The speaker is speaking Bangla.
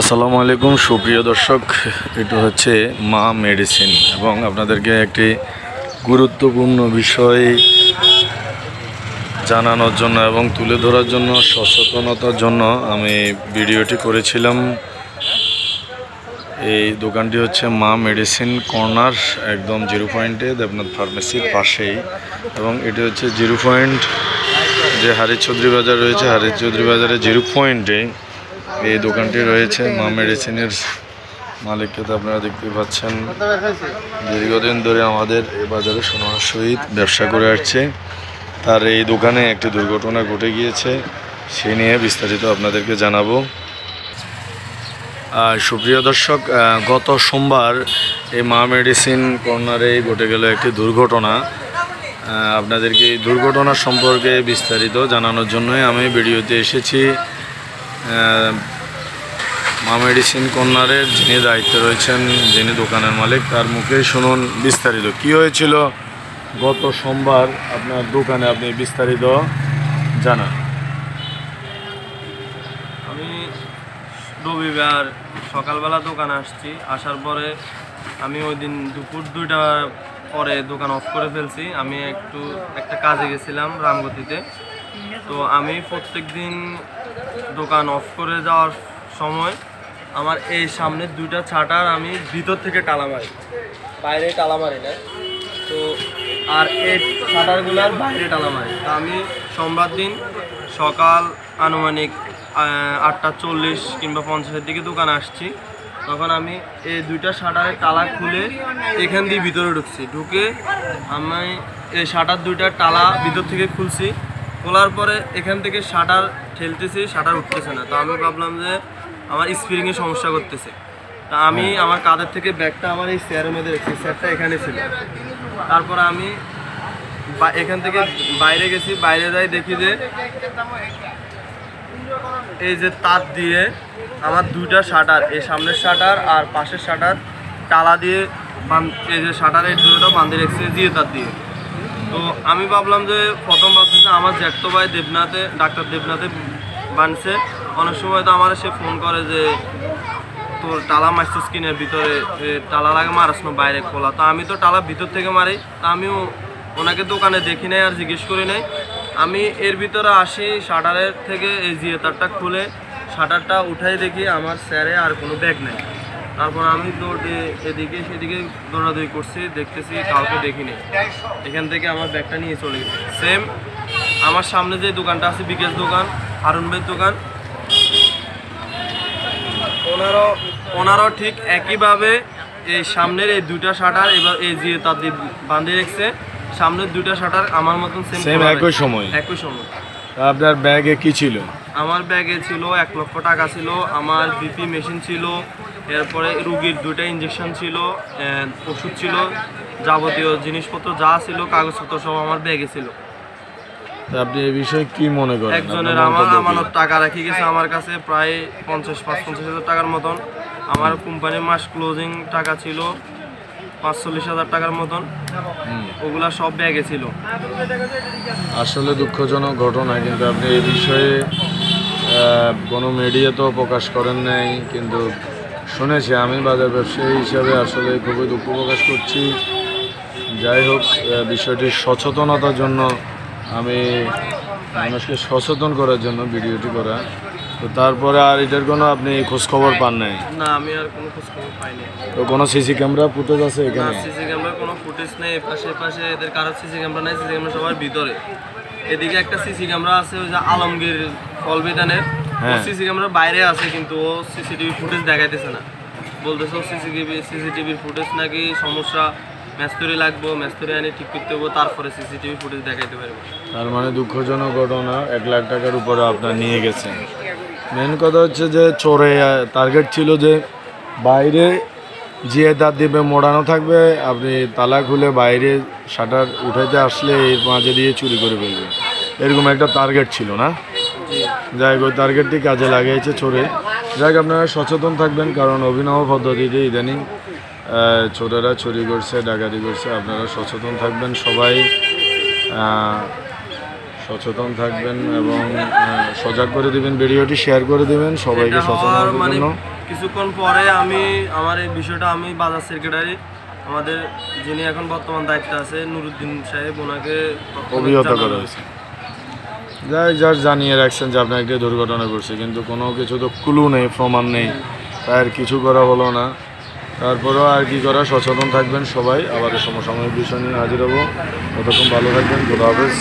আসসালামু আলাইকুম সুপ্রিয় দর্শক, এটা হচ্ছে মা মেডিসিন এবং আপনাদেরকে একটি গুরুত্বপূর্ণ বিষয় জানানোর জন্য এবং তুলে ধরার জন্য, সচেতনতার জন্য আমি ভিডিওটি করেছিলাম। এই দোকানটি হচ্ছে মা মেডিসিন কর্নার, একদম 0 পয়েন্টে দেবনাথ ফার্মেসির পাশেই। এবং এটি হচ্ছে 0 পয়েন্ট, যে হারিস চৌধুরী বাজার রয়েছে, হারিস চৌধুরী বাজারে 0 পয়েন্টে এই দোকানটি রয়েছে। মা মেডিসিনের মালিককে তো আপনারা দেখতে পাচ্ছেন, দীর্ঘদিন ধরে আমাদের এই বাজারে সোনার সহিত ব্যবসা করে আসছে। তার এই দোকানে একটি দুর্ঘটনা ঘটে গিয়েছে, সে নিয়ে বিস্তারিত আপনাদেরকে জানাবো। সুপ্রিয় দর্শক, গত সোমবার এই মা মেডিসিন কর্নারে ঘটে গেল একটি দুর্ঘটনা। আপনাদেরকে এই দুর্ঘটনা সম্পর্কে বিস্তারিত জানানোর জন্যই আমি ভিডিওতে এসেছি। মা মেডিসিন কর্নারের যিনি দায়িত্বে রয়েছেন, যিনি দোকানের মালিক, তার মুখে শুনুন বিস্তারিত কি হয়েছিল গত সোমবার আপনার দোকানে। আপনি বিস্তারিত জানান। আমি রবিবার সকালবেলা দোকানে আসছি, আসার পরে আমি ওই দিন দুপুর 2টার পরে দোকান অফ করে ফেলছি। আমি একটা কাজে গেছিলাম রামগতিতে। তো আমি প্রত্যেক দিন দোকান অফ করে যাওয়ার সময় আমার এই সামনের 2টা শাটার আমি ভিতর থেকে টালা মারি, বাইরে টালা মারি না। তো আর এই শাটারগুলোর বাইরে টালা মারি। তো আমি সোমবার দিন সকাল আনুমানিক 8:40 কিংবা 50-এর দিকে দোকানে আসছি। তখন আমি এই 2টা শাটারের তালা খুলে এখান দিয়ে ভিতরে ঢুকে আমি এই শাটার 2টার তালা ভিতর থেকে খুলছি। খোলার পরে এখান থেকে শাটার ঠেলতেছি, শাটার উঠতেছে না। তো আমি ভাবলাম যে আমার স্প্রিংয়ে সমস্যা করতেছে। তা আমি আমার কাঁধের থেকে ব্যাগটা আমার এই চেয়ারের মধ্যে রেখেছি, চেয়ারটা এখানে ছিল। তারপর আমি এখান থেকে বাইরে গেছি, বাইরে যাই দেখি যে এই যে তার দিয়ে আমার 2টা শাটার, এই সামনের শাটার আর পাশের শাটার তালা দিয়ে এই যে শাটারের দুটোটা বাঁধে রেখেছে দিয়ে তার দিয়ে। তো আমি ভাবলাম যে প্রথম ভাবতেছে আমার জ্যাঠতো ভাই দেবনাথে, ডাক্তার দেবনাথে বানছে। অনেক সময় তো আমার সে ফোন করে যে তোর টালা মারছিস স্কিনের ভিতরে, টালা লাগে মারাস না বাইরে খোলা। তা আমি তো টালা ভিতর থেকে মারি। তা আমিও ওনাকে দোকানে দেখি নাই আর জিজ্ঞেস করি নাই। আমি এর ভিতরে আসি, শাটারের থেকে এই জিয়ে তারটা খুলে শাটারটা উঠাই দেখি আমার স্যারে আর কোনো ব্যাগ নেই। তারপর আমি দৌড়ে এদিকে সেদিকে দৌড়াদৌড়ি করছি, দেখতেছি কাউকে দেখিনি। এখান থেকে আমার ব্যাগটা নিয়ে চলে গেছে। সেম আমার সামনে যে দোকানটা আছে, বিকেশ দোকান, হারুন ভাইয়ের দোকান, ওনারও ঠিক একইভাবে এই সামনের এই 2টা শাটার এবার এই যে তার দিয়ে বাঁধে রেখেছে। সামনের 2টা শাটার আমার মতন সেম একই সময়। আপনার ব্যাগে কি ছিল? আমার ব্যাগে ছিল 1 লক্ষ টাকা ছিল, আমার বিপি মেশিন ছিল, এরপরে রুগীর 2টা ইঞ্জেকশন ছিল, ওষুধ ছিল, যাবতীয় জিনিসপত্র যা ছিল কাগজপত্র সব আমার ব্যাগে ছিল। আপনি এই বিষয়ে কি মনে করেন? একজনের আমার আমানত টাকা রেখে গেছে আমার কাছে প্রায় 50-50 টাকার মতন। আমার কোম্পানির মাস ক্লোজিং টাকা ছিল 45,000 টাকার মতন, ওগুলা সব ব্যাগে ছিল। আসলে দুঃখজনক ঘটনা, কিন্তু আপনি এই বিষয়ে কোনো মিডিয়াতেও প্রকাশ করেন নাই, কিন্তু শুনেছি। আমি বাজার ব্যবসায়ী হিসাবে আসলে খুবই দুঃখ প্রকাশ করছি। যাই হোক, বিষয়টির সচেতনতার জন্য আমি মানুষকে সচেতন করার জন্য ভিডিওটি করা। তো তারপরে আর এটার কোনো আপনি খোঁজখবর পান নাই? না, আমি আর কোনো খোঁজখবর পাইনি। তো কোনো সিসি ক্যামেরা ফুটেজ আছে এখানে? সিসি ক্যামেরার কোনো ফুটেজ নেই। পাশে এদের কারো সিসি ক্যামেরা নাই, সিসি ক্যামেরা সবার ভিতরে। এদিকে একটা সিসি ক্যামেরা আছে ওই যে আলমগীর ফলবিধানের, সিসি ক্যামেরা বাইরে আছে, কিন্তু ও সিসিটিভি ফুটেজ দেখাইতেছে না। বলতেছে সিসিটিভির ফুটেজ নাকি সমস্যা, মেস্তরি লাগবো, মেস্তরি আনি ঠিক করতে হবো, তারপরে সিসিটিভি ফুটেজ দেখাইতে পারবো। তার মানে দুঃখজনক ঘটনা, 1 লাখ টাকার উপরে আপনার নিয়ে গেছেন। মেন কথা হচ্ছে যে চোরে টার্গেট ছিল যে বাইরে যে তার দিবে মোড়ানো থাকবে, আপনি তালা খুলে বাইরে শাটার উঠাইতে আসলে এর মাঝে দিয়ে চুরি করে ফেলবে, এরকম একটা টার্গেট ছিল না? যাই হোক, ওই টার্গেটটি কাজে লাগিয়েছে চোরে। যাই হোক, আপনারা সচেতন থাকবেন, কারণ অভিনব পদ্ধতিতে ইদানিং চোরেরা চুরি করছে, ডাকাতি করছে। আপনারা সচেতন থাকবেন, সবাই সচেতন থাকবেন এবং সজাগ করে দিবেন, ভিডিওটি শেয়ার করে দিবেন সবাইকে সচেতন হওয়ার জন্য। কিছুক্ষণ পরে আমি আমার এই বিষয়টা আমি বাজার সেক্রেটারি আমাদের যিনি এখন বর্তমান দায়িত্বে আছে নুরুদ্দিন সাহেব ওনাকে অভিহিত করা হয়েছে। যাই যার জানিয়ে রাখছেন যে আপনার একটা দুর্ঘটনা ঘটছে, কিন্তু কোনো কিছু তো ক্লু নেই, প্রমাণ নেই, আর কিছু করা হলো না। তারপরেও আর কি করা, সচেতন থাকবেন সবাই। আবার সমসাময়িক বিষয় নিয়ে হাজির হবো। ততক্ষণ ভালো থাকবেন, খোদা হাফেজ।